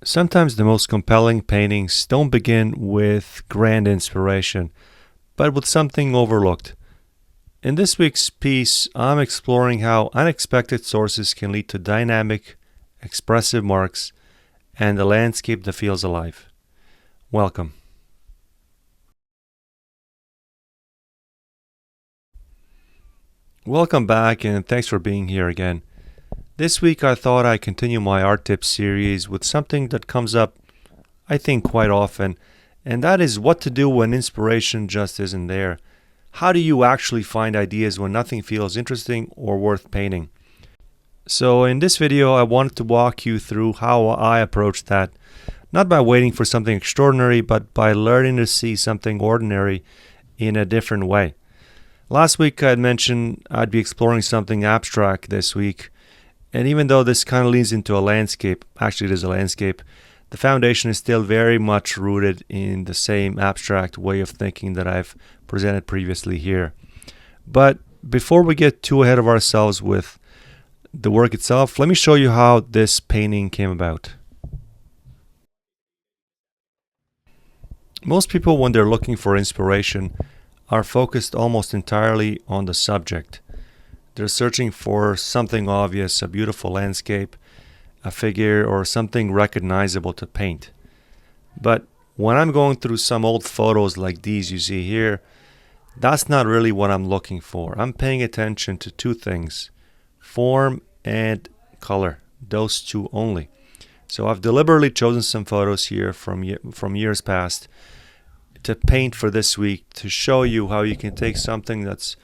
Sometimes the most compelling paintings don't begin with grand inspiration, but with something overlooked. In this week's piece, I'm exploring how unexpected sources can lead to dynamic, expressive marks and a landscape that feels alive. Welcome. Welcome back, and thanks for being here again. This week I thought I'd continue my art tips series with something that comes up, I think, quite often, and that is what to do when inspiration just isn't there. How do you actually find ideas when nothing feels interesting or worth painting? So in this video I wanted to walk you through how I approach that, not by waiting for something extraordinary, but by learning to see something ordinary in a different way. Last week I had mentioned I'd be exploring something abstract this week, and even though this kind of leads into a landscape, actually it is a landscape, the foundation is still very much rooted in the same abstract way of thinking that I've presented previously here. But before we get too ahead of ourselves with the work itself, let me show you how this painting came about. Most people, when they're looking for inspiration, are focused almost entirely on the subject. They're searching for something obvious, a beautiful landscape, a figure, or something recognizable to paint. But when I'm going through some old photos like these you see here, that's not really what I'm looking for. I'm paying attention to two things: form and color, those two only. So I've deliberately chosen some photos here from years past to paint for this week to show you how you can take something that's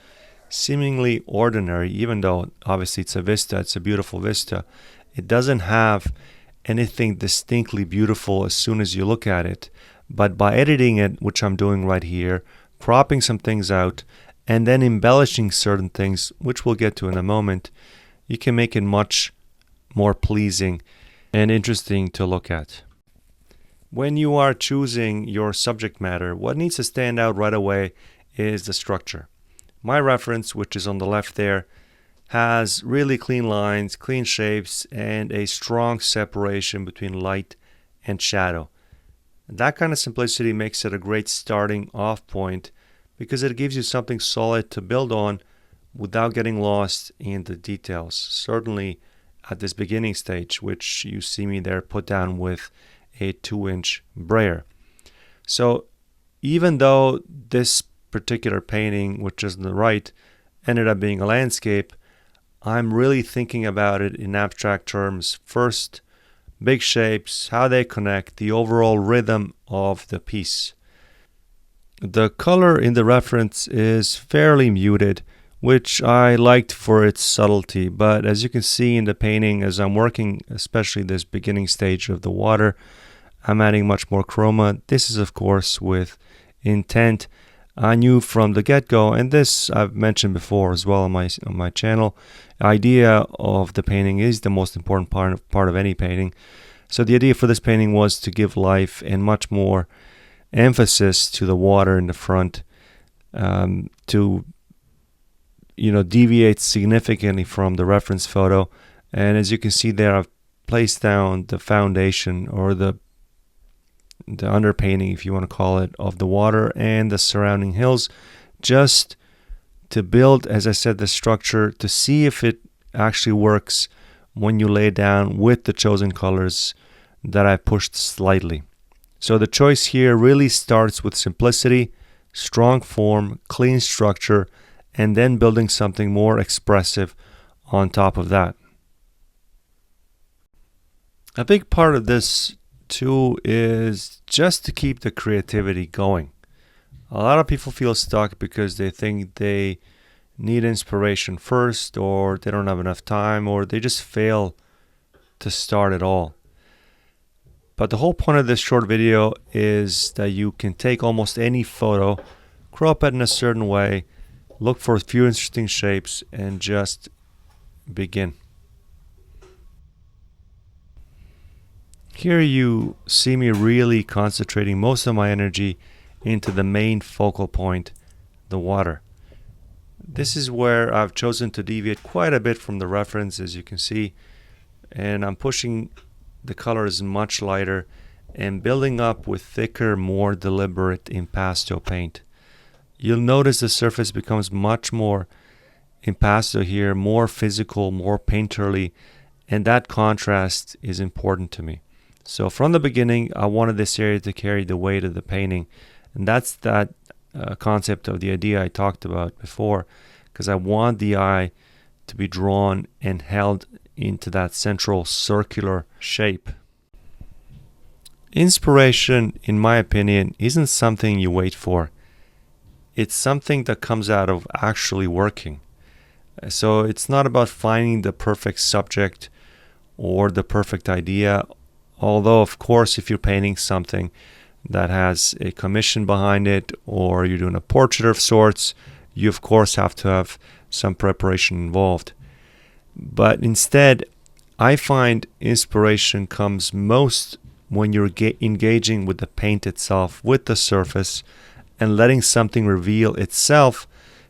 seemingly ordinary, even though obviously it's a vista, it's a beautiful vista. It doesn't have anything distinctly beautiful as soon as you look at it, but by editing it, which I'm doing right here, cropping some things out, and then embellishing certain things, which we'll get to in a moment, you can make it much more pleasing and interesting to look at. When you are choosing your subject matter, what needs to stand out right away is the structure. My reference, which is on the left there, has really clean lines, clean shapes, and a strong separation between light and shadow. That kind of simplicity makes it a great starting off point because it gives you something solid to build on without getting lost in the details. Certainly at this beginning stage, which you see me there put down with a 2-inch brayer. So even though this particular painting, which is on the right, ended up being a landscape, I'm really thinking about it in abstract terms. First, big shapes, how they connect, the overall rhythm of the piece. The color in the reference is fairly muted, which I liked for its subtlety, but as you can see in the painting, as I'm working, especially this beginning stage of the water, I'm adding much more chroma. This is, of course, with intent. I knew from the get-go, and this I've mentioned before as well on my channel, idea of the painting is the most important part of any painting. So the idea for this painting was to give life and much more emphasis to the water in the front, to deviate significantly from the reference photo. And as you can see there, I've placed down the foundation, or the underpainting, if you want to call it, of the water and the surrounding hills, just to build, as I said, the structure to see if it actually works when you lay down with the chosen colors that I pushed slightly. So the choice here really starts with simplicity, strong form, clean structure, and then building something more expressive on top of that. A big part of this too is just to keep the creativity going. A lot of people feel stuck because they think they need inspiration first, or they don't have enough time, or they just fail to start at all. But the whole point of this short video is that you can take almost any photo, crop it in a certain way, look for a few interesting shapes, and just begin. Here you see me really concentrating most of my energy into the main focal point, the water. This is where I've chosen to deviate quite a bit from the reference, as you can see, and I'm pushing the color is much lighter and building up with thicker, more deliberate impasto paint. You'll notice the surface becomes much more impasto here, more physical, more painterly, and that contrast is important to me. So from the beginning, I wanted this area to carry the weight of the painting, and that's that concept of the idea I talked about before, because I want the eye to be drawn and held into that central circular shape. Inspiration, in my opinion, isn't something you wait for. It's something that comes out of actually working. So it's not about finding the perfect subject or the perfect idea, although of course if you're painting something that has a commission behind it or you're doing a portrait of sorts, you of course have to have some preparation involved. But instead, I find inspiration comes most when you're engaging with the paint itself, with the surface, and letting something reveal itself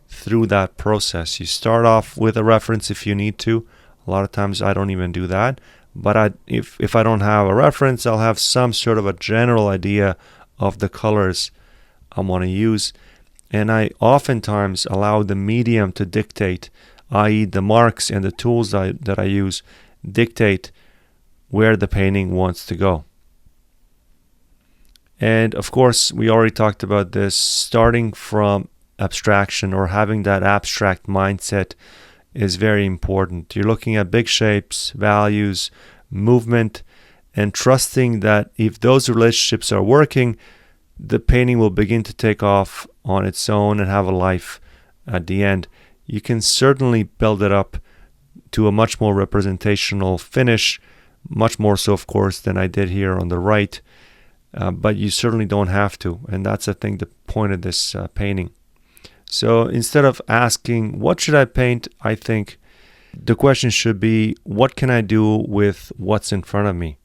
through that process. You start off with a reference if you need to. A lot of times I don't even do that. But if I don't have a reference, I'll have some sort of a general idea of the colors I want to use. And I oftentimes allow the medium to dictate, i.e. the marks and the tools that I use dictate where the painting wants to go. And of course, we already talked about this, starting from abstraction or having that abstract mindset is very important. You're looking at big shapes, values, movement, and trusting that if those relationships are working, the painting will begin to take off on its own and have a life at the end. You can certainly build it up to a much more representational finish, much more so, of course, than I did here on the right. But you certainly don't have to, and that's I think the point of this painting. So instead of asking what should I paint, I think the question should be what can I do with what's in front of me.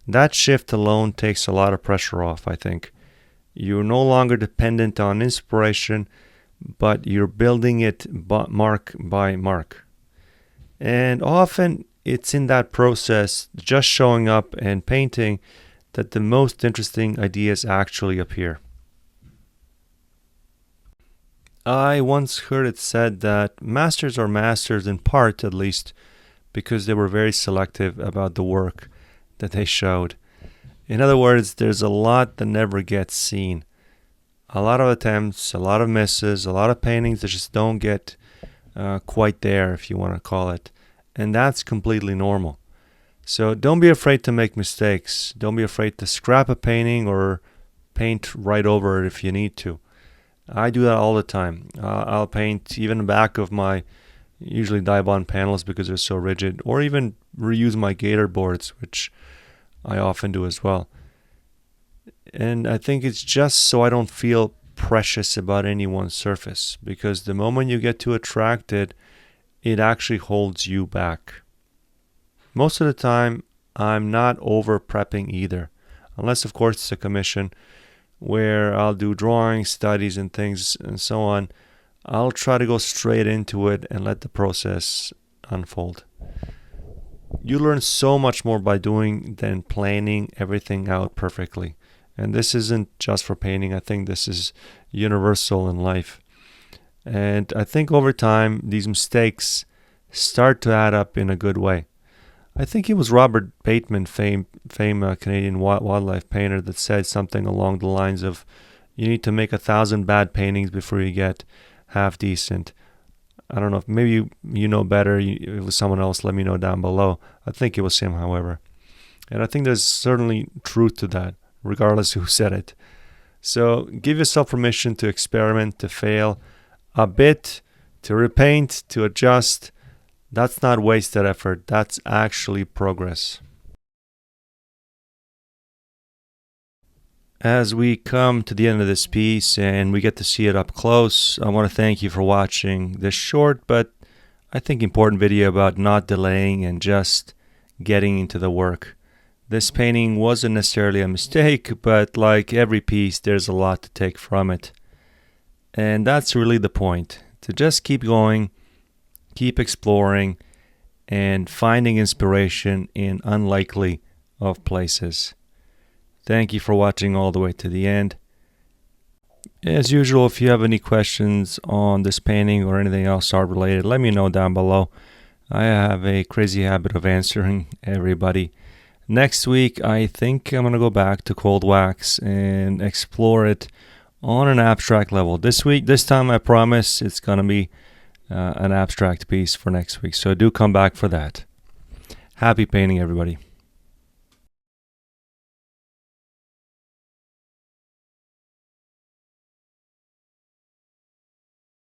That shift alone takes a lot of pressure off, I think. You're no longer dependent on inspiration, but you're building it mark by mark. And often it's in that process, just showing up and painting, that the most interesting ideas actually appear. I once heard it said that masters are masters in part, at least, because they were very selective about the work that they showed. In other words, there's a lot that never gets seen. A lot of attempts, a lot of misses, a lot of paintings that just don't get quite there, if you want to call it. And that's completely normal. So don't be afraid to make mistakes. Don't be afraid to scrap a painting or paint right over it if you need to. I do that all the time. I'll paint even the back of my usually Dibond panels because they're so rigid, or even reuse my gator boards, which I often do as well. And I think it's just so I don't feel precious about any one surface, because the moment you get too attracted, it actually holds you back. Most of the time, I'm not over prepping either, unless of course it's a commission where I'll do drawings, studies, and things and so on. I'll try to go straight into it and let the process unfold. You learn so much more by doing than planning everything out perfectly. And this isn't just for painting. I think this is universal in life. And I think over time, these mistakes start to add up in a good way. I think it was Robert Bateman, famed Canadian wildlife painter, that said something along the lines of, you need to make 1,000 bad paintings before you get half decent. I don't know, if maybe you know better. If it was someone else, let me know down below. I think it was him, however. And I think there's certainly truth to that, regardless who said it. So give yourself permission to experiment, to fail a bit, to repaint, to adjust. That's not wasted effort. That's actually progress. As we come to the end of this piece and we get to see it up close, I want to thank you for watching this short but I think important video about not delaying and just getting into the work. This painting wasn't necessarily a mistake, but like every piece, there's a lot to take from it. And that's really the point, to just keep going, keep exploring, and finding inspiration in unlikely of places. Thank you for watching all the way to the end. As usual, if you have any questions on this painting or anything else art related, let me know down below. I have a crazy habit of answering everybody. Next week, I think I'm going to go back to cold wax and explore it on an abstract level. This time, I promise it's going to be an abstract piece for next week. So do come back for that. Happy painting, everybody.